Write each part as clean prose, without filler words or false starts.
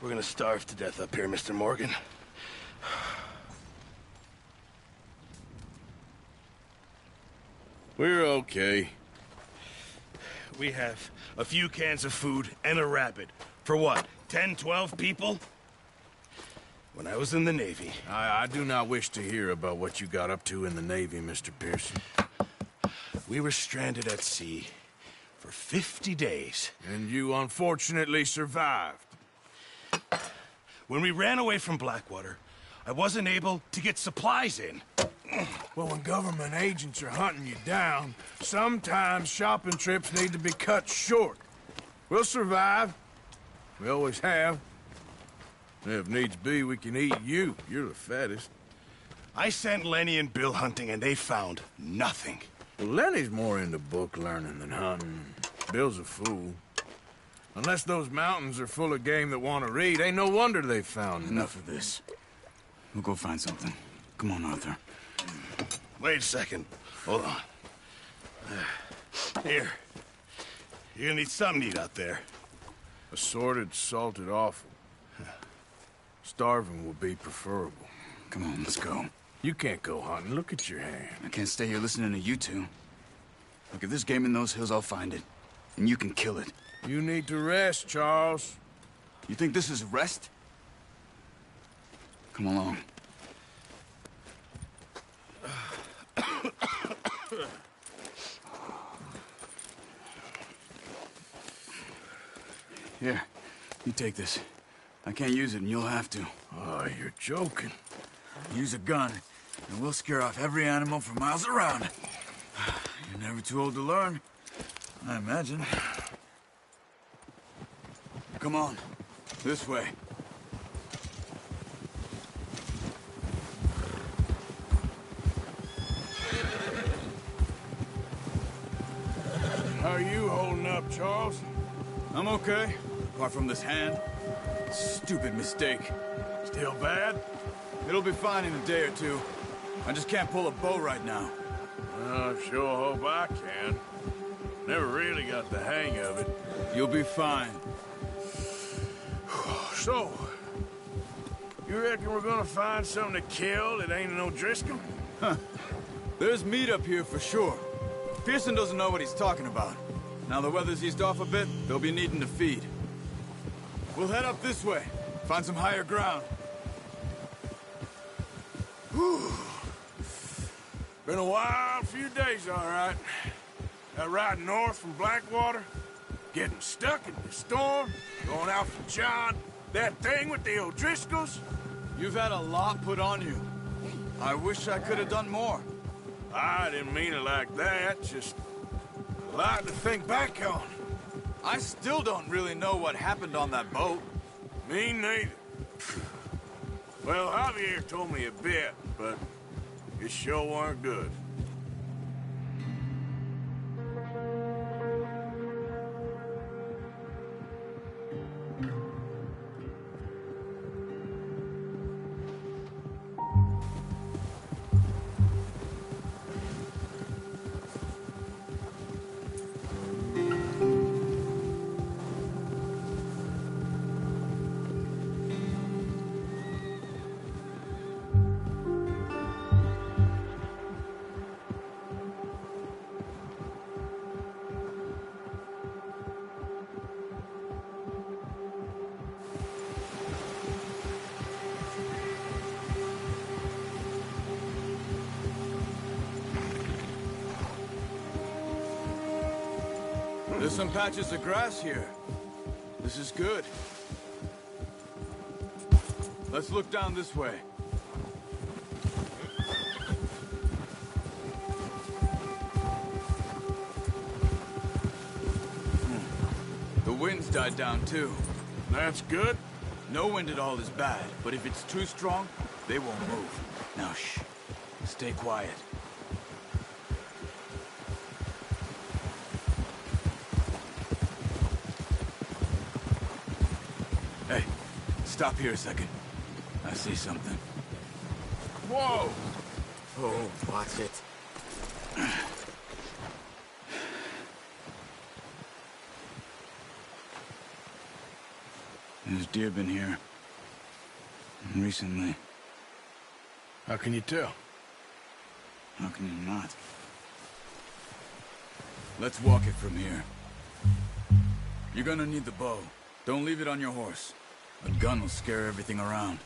We're gonna starve to death up here, Mr. Morgan. We're okay. We have a few cans of food and a rabbit. For what, 10, 12 people? When I was in the Navy... I do not wish to hear about what you got up to in the Navy, Mr. Pearson. We were stranded at sea for 50 days. And you unfortunately survived. When we ran away from Blackwater, I wasn't able to get supplies in. Well, when government agents are hunting you down, sometimes shopping trips need to be cut short. We'll survive. We always have. If needs be, we can eat you. You're the fattest. I sent Lenny and Bill hunting, and they found nothing. Well, Lenny's more into book learning than hunting. Bill's a fool. Unless those mountains are full of game that want to read, ain't no wonder they found Enough of this. We'll go find something. Come on, Arthur. Wait a second. Hold on. Here. You're gonna need something to eat out there. Assorted, salted offal. Starving will be preferable. Come on, let's go. You can't go hunting. Look at your hand. I can't stay here listening to you two. Look, if there's game in those hills, I'll find it. And you can kill it. You need to rest, Charles. You think this is rest? Come along. Here, you take this. I can't use it, and you'll have to. Oh, you're joking. Use a gun, and we'll scare off every animal for miles around. You're never too old to learn, I imagine. Come on, this way. How are you holding up, Charles? I'm okay, apart from this hand. Stupid mistake. Still bad? It'll be fine in a day or two. I just can't pull a bow right now. I sure hope I can. Never really got the hang of it. You'll be fine. So, you reckon we're gonna find something to kill that ain't no Driscoll? Huh. There's meat up here for sure. Pearson doesn't know what he's talking about. Now the weather's eased off a bit, they'll be needing to feed. We'll head up this way, find some higher ground. Whew. Been a wild few days, all right. That ride north from Blackwater, getting stuck in the storm, going out for John, that thing with the O'Driscolls. You've had a lot put on you. I wish I could have done more. I didn't mean it like that, just a lot to think back on. I still don't really know what happened on that boat. Me neither. Well, Javier told me a bit, but it sure weren't good. There's some patches of grass here. This is good. Let's look down this way. The wind's died down too. That's good. No wind at all is bad, but if it's too strong, they won't move. Now shh. Stay quiet. Hey, stop here a second. I see something. Whoa! Oh, watch it. There's deer been here. Recently. How can you tell? How can you not? Let's walk it from here. You're gonna need the bow. Don't leave it on your horse. A gun will scare everything around.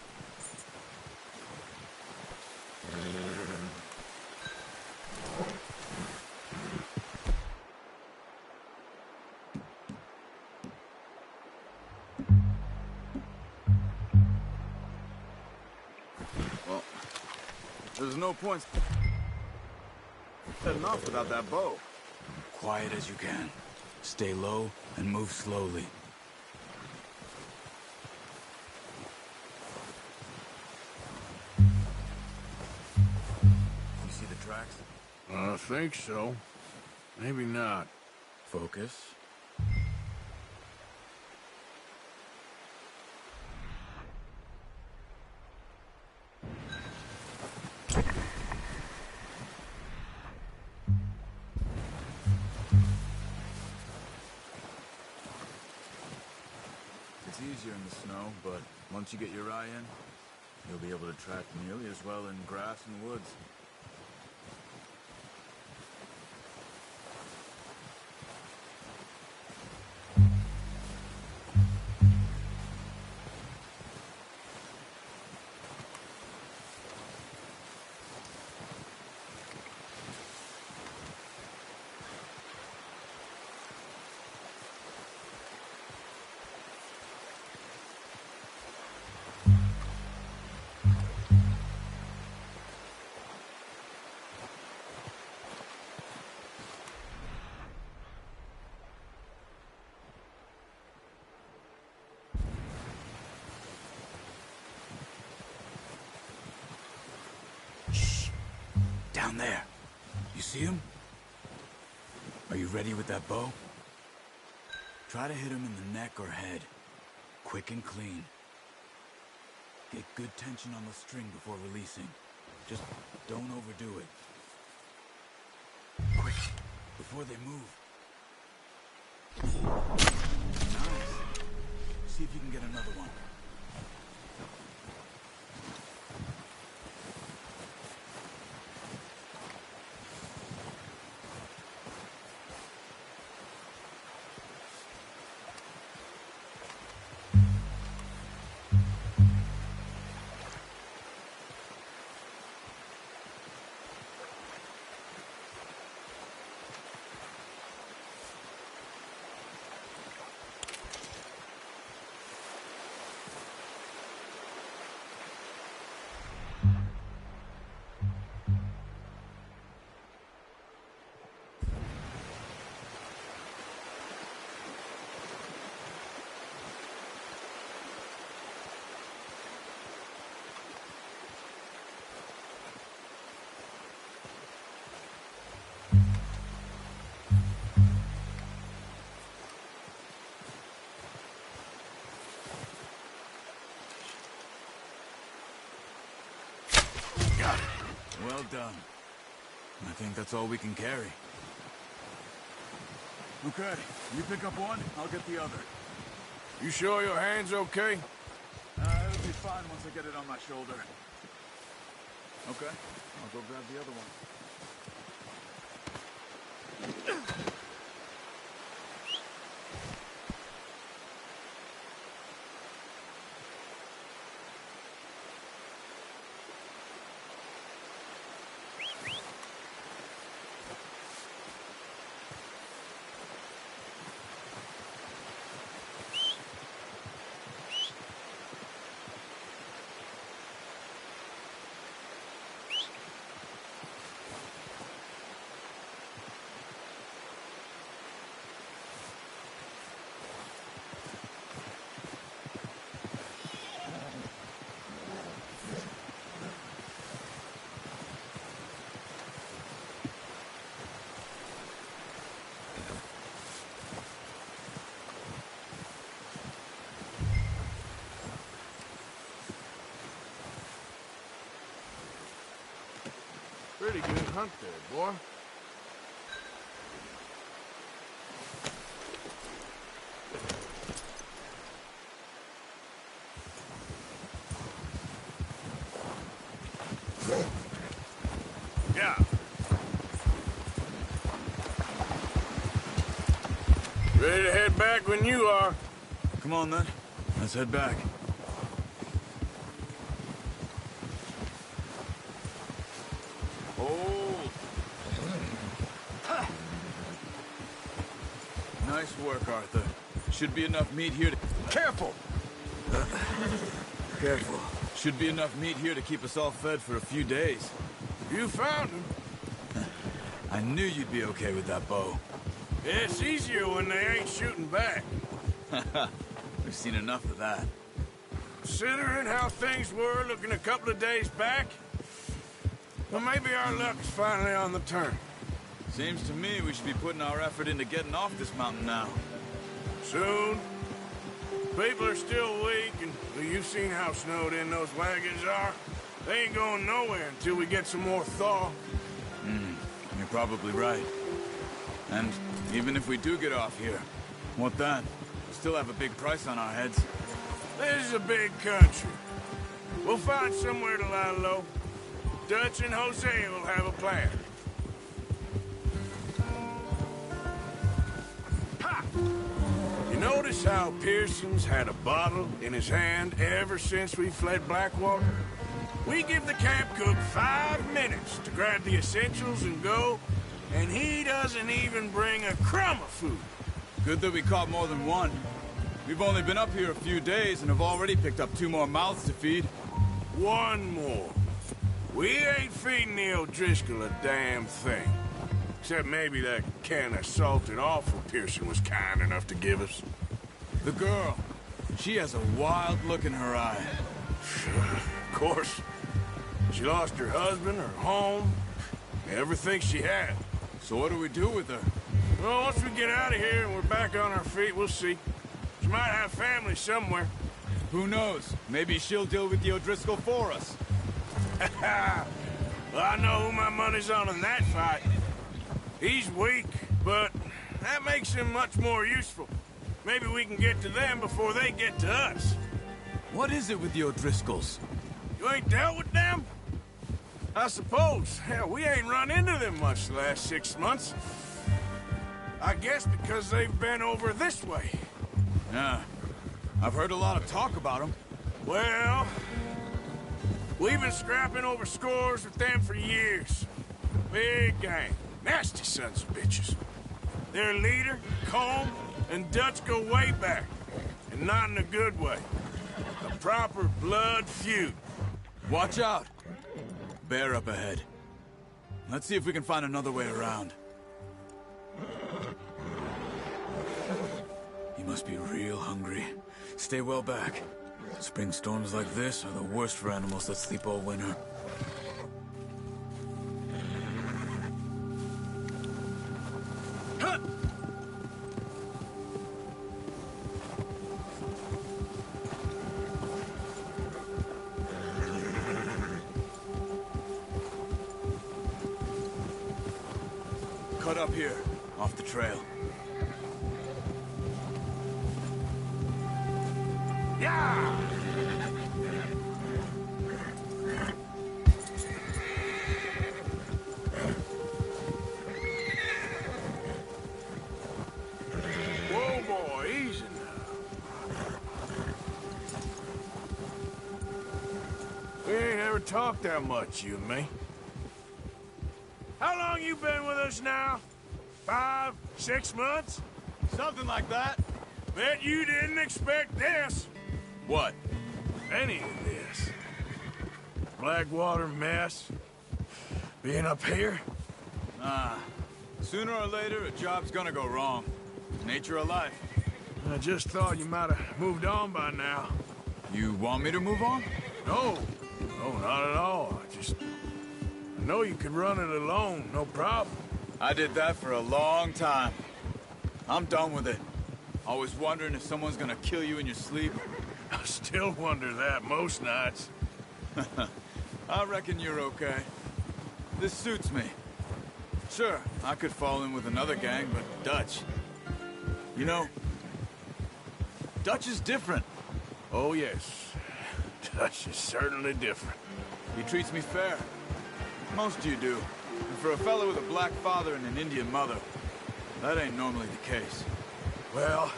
Well, there's no point setting off without that bow. Quiet as you can. Stay low and move slowly. You see the tracks? I think so. Maybe not. Focus. It's easier in the snow, but once you get your eye in, you'll be able to track nearly as well in grass and woods. Down there. You see him? Are you ready with that bow? Try to hit him in the neck or head. Quick and clean. Get good tension on the string before releasing. Just don't overdo it. Quick, before they move. Nice. See if you can get another one. Well done. I think that's all we can carry. Okay, you pick up one, I'll get the other. You sure your hand's okay? It'll be fine once I get it on my shoulder. Okay, I'll go grab the other one. Pretty good hunt there, boy. Ready to head back when you are. Come on, then. Let's head back. Oh! Nice work, Arthur. Should be enough meat here to... Careful! Careful. Should be enough meat here to keep us all fed for a few days. You found him. I knew you'd be okay with that bow. It's easier when they ain't shooting back. We've seen enough of that. Considering how things were looking a couple of days back, well, maybe our luck's finally on the turn. Seems to me we should be putting our effort into getting off this mountain now. Soon. People are still weak, and well, you've seen how snowed in those wagons are. They ain't going nowhere until we get some more thaw. You're probably right. And even if we do get off here, what then? We still have a big price on our heads. This is a big country. We'll find somewhere to lie low. Dutch and Jose will have a plan. Ha! You notice how Pearson's had a bottle in his hand ever since we fled Blackwater? We give the camp cook 5 minutes to grab the essentials and go, and he doesn't even bring a crumb of food. Good that we caught more than one. We've only been up here a few days and have already picked up 2 more mouths to feed. 1 more. We ain't feeding the O'Driscoll a damn thing. Except maybe that can of salted offal Pearson was kind enough to give us. The girl. She has a wild look in her eye. Of course. She lost her husband, her home, everything she had. So what do we do with her? Well, once we get out of here and we're back on our feet, we'll see. She might have family somewhere. Who knows? Maybe she'll deal with the O'Driscoll for us. Well, I know who my money's on in that fight. He's weak, but that makes him much more useful. Maybe we can get to them before they get to us. What is it with the O'Driscolls? You ain't dealt with them? I suppose. Hell, we ain't run into them much the last 6 months. I guess because they've been over this way. Yeah. I've heard a lot of talk about them. Well, we've been scrapping over scores with them for years. Big gang. Nasty sons of bitches. Their leader, Combe, and Dutch go way back. And not in a good way. A proper blood feud. Watch out! Bear up ahead. Let's see if we can find another way around. He must be real hungry. Stay well back. Spring storms like this are the worst for animals that sleep all winter. Cut up here, off the trail. Yeah! Whoa, boy, easy now. We ain't ever talked that much, you and me. How long you been with us now? 5, 6 months? Something like that. Bet you didn't expect this. What? Any of this. Blackwater mess. Being up here? Sooner or later, a job's gonna go wrong. Nature of life. I just thought you might have moved on by now. You want me to move on? No. No, not at all. I know you could run it alone, no problem. I did that for a long time. I'm done with it. Always wondering if someone's gonna kill you in your sleep. I still wonder that most nights. I reckon you're okay. This suits me. Sure, I could fall in with another gang, but Dutch... You know, Dutch is different. Oh, yes. Dutch is certainly different. He treats me fair. Most of you do. And for a fellow with a black father and an Indian mother, that ain't normally the case. Well,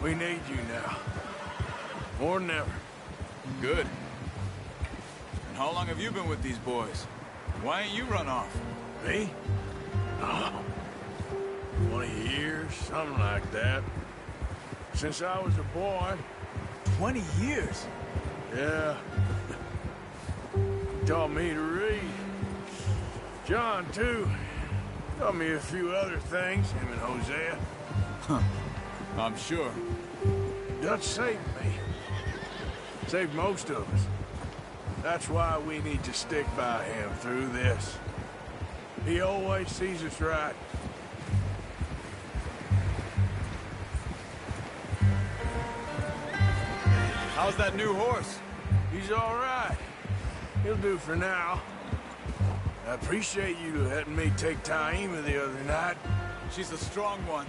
we need you now. More than ever. Good. And how long have you been with these boys? Why ain't you run off? Me? Oh, 20 years, something like that. Since I was a boy. 20 years? Yeah. He taught me to read. John, too. Taught me a few other things, him and Hosea. Huh. I'm sure. Dutch saved me. Saved most of us. That's why we need to stick by him through this. He always sees us right. How's that new horse? He's all right. He'll do for now. I appreciate you letting me take Taima the other night. She's a strong one.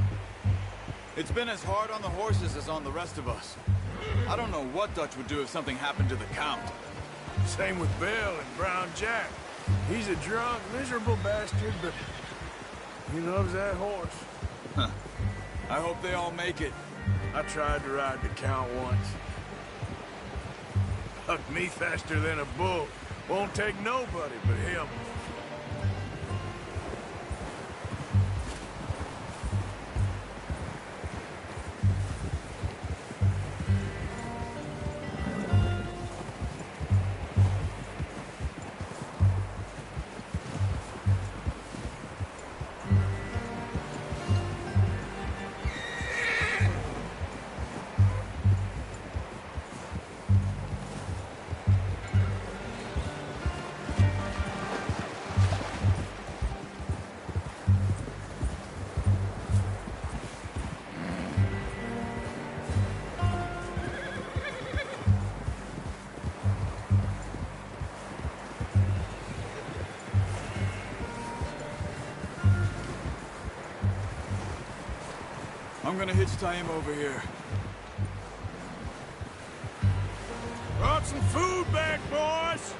It's been as hard on the horses as on the rest of us. I don't know what Dutch would do if something happened to the Count. Same with Bill and Brown Jack. He's a drunk, miserable bastard, but he loves that horse. Huh. I hope they all make it. I tried to ride the Count once. Hucked me faster than a bull. Won't take nobody but him. I'm gonna hitch Taima over here. Brought some food back, boys!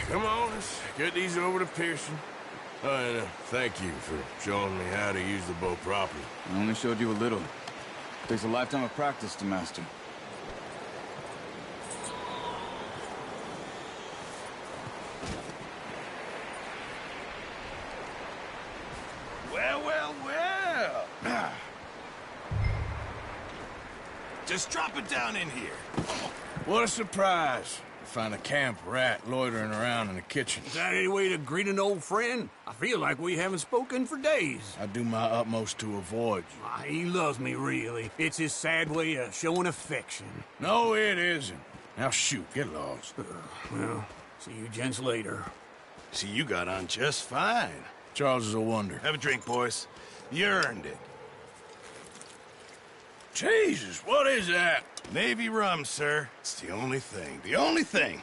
Come on, let's get these over to Pearson. Oh, and thank you for showing me how to use the bow properly. I only showed you a little. Takes a lifetime of practice to master. Well, well, well. Just drop it down in here. What a surprise. Find a camp rat loitering around in the kitchen. Is that any way to greet an old friend? I feel like we haven't spoken for days. I do my utmost to avoid you. Ah, he loves me, really. It's his sad way of showing affection. No, it isn't. Now shoot, get lost. Well, see you gents later. See, you got on just fine. Charles is a wonder. Have a drink, boys. You earned it. Jesus, what is that? Navy rum, sir. It's the only thing. The only thing.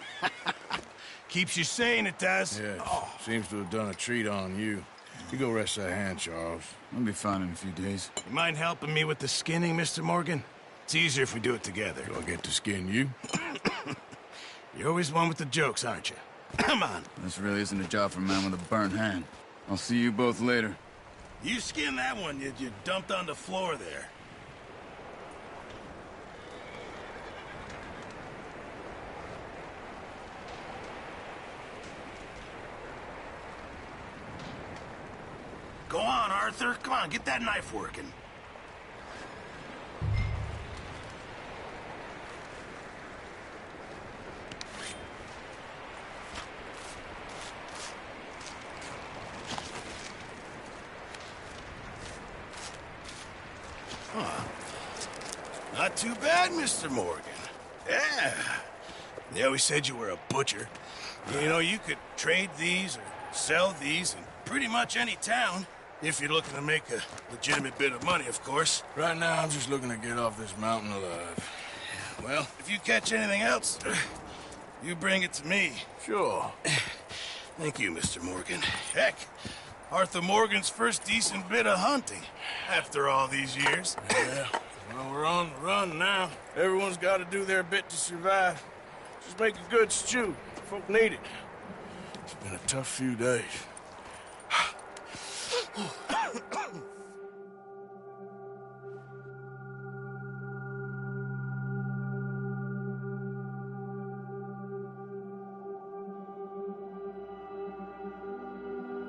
Keeps you sane, it does. Yeah, seems to have done a treat on you. You go rest that hand, Charles. I'll be fine in a few days. You mind helping me with the skinning, Mr. Morgan? It's easier if we do it together. Do I get to skin you? You're always one with the jokes, aren't you? Come on. This really isn't a job for a man with a burnt hand. I'll see you both later. You skin that one you dumped on the floor there. Go on, Arthur. Come on, get that knife working. Not too bad, Mr. Morgan. Yeah. They always said you were a butcher. You know, you could trade these or sell these in pretty much any town. If you're looking to make a legitimate bit of money, of course. Right now, I'm just looking to get off this mountain alive. Well, if you catch anything else, you bring it to me. Sure. Thank you, Mr. Morgan. Heck, Arthur Morgan's first decent bit of hunting after all these years. Yeah, Well, we're on the run now. Everyone's got to do their bit to survive. Just make a good stew. Folk need it. It's been a tough few days.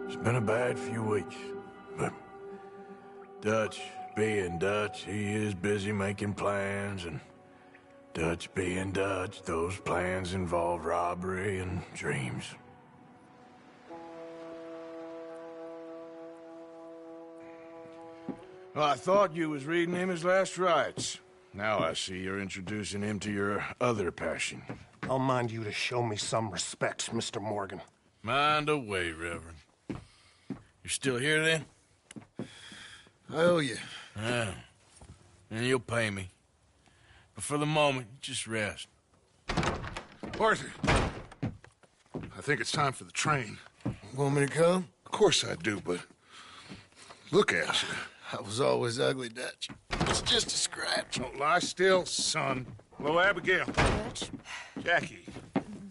It's been a bad few weeks, but Dutch being Dutch, he is busy making plans, and Dutch being Dutch, those plans involve robbery and dreams. Well, I thought you was reading him his last rites. Now I see you're introducing him to your other passion. I'll mind you to show me some respect, Mr. Morgan. Mind away, Reverend. You still here, then? I owe you. Yeah. And you'll pay me. But for the moment, just rest. Arthur, I think it's time for the train. Want me to come? Of course I do, but look at you. I was always ugly, Dutch. It's just a scratch. Don't lie still, son. Hello, Abigail. Dutch, Jackie.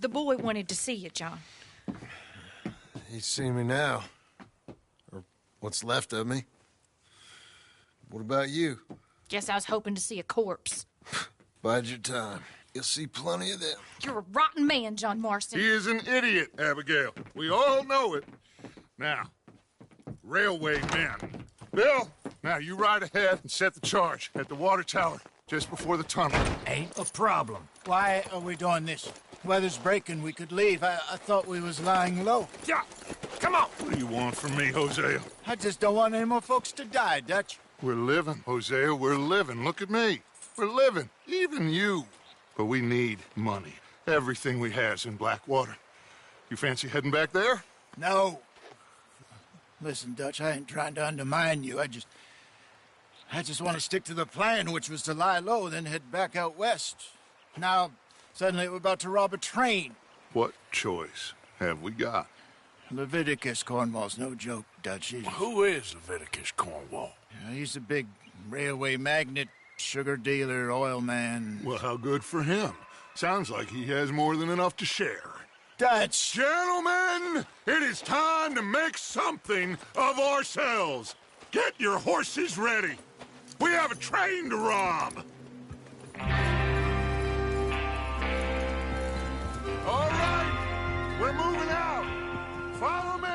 the boy wanted to see you, John. He's seen me now. Or what's left of me. What about you? Guess I was hoping to see a corpse. Bide your time. You'll see plenty of them. You're a rotten man, John Marston. He is an idiot, Abigail. We all know it. Now, railway men. Bill, now you ride ahead and set the charge at the water tower just before the tunnel. Ain't a problem. Why are we doing this? Weather's breaking. We could leave. I thought we was lying low. Yeah, come on. What do you want from me, Hosea? I just don't want any more folks to die, Dutch. We're living, Hosea. We're living. Look at me. We're living. Even you. But we need money. Everything we has in Blackwater. You fancy heading back there? No. Listen, Dutch, I ain't trying to undermine you. I just want to stick to the plan, which was to lie low, then head back out west. Now, suddenly we're about to rob a train. What choice have we got? Leviticus Cornwall's no joke, Dutch. Who is Leviticus Cornwall? He's a big railway magnate, sugar dealer, oil man. Well, how good for him. Sounds like he has more than enough to share. Dutch! Gentlemen, it is time to make something of ourselves. Get your horses ready. We have a train to rob. All right, we're moving out. Follow me.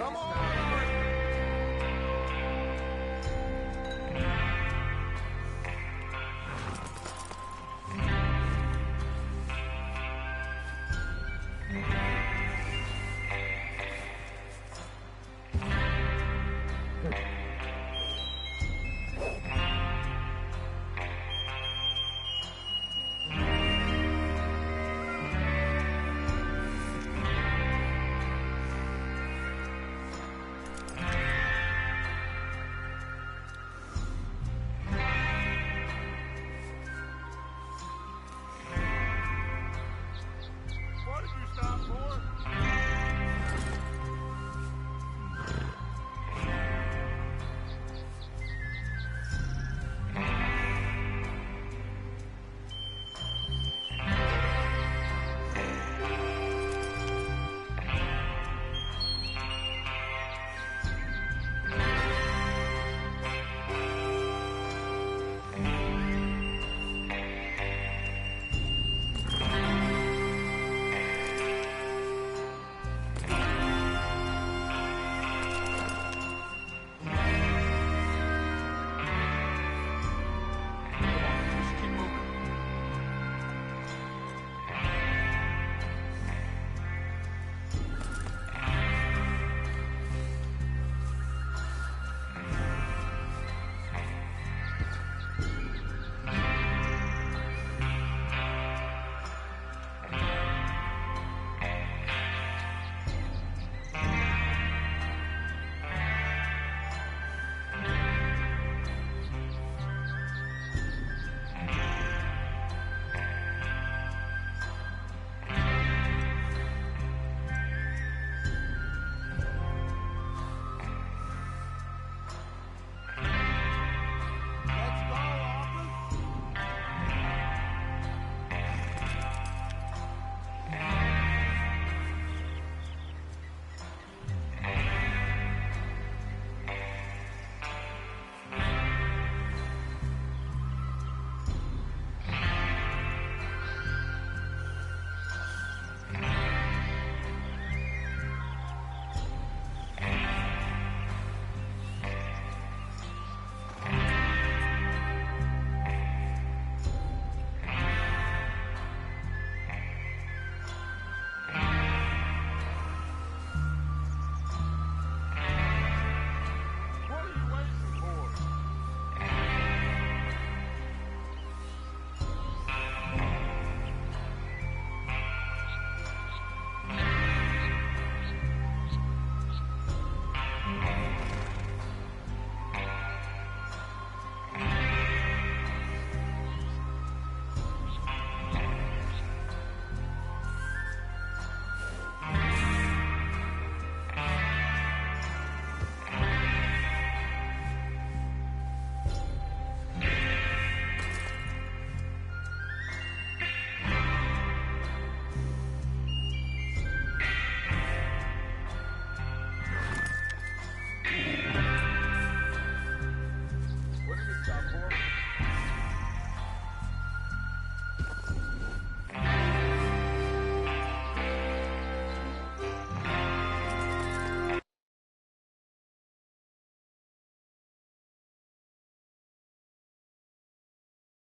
Come on!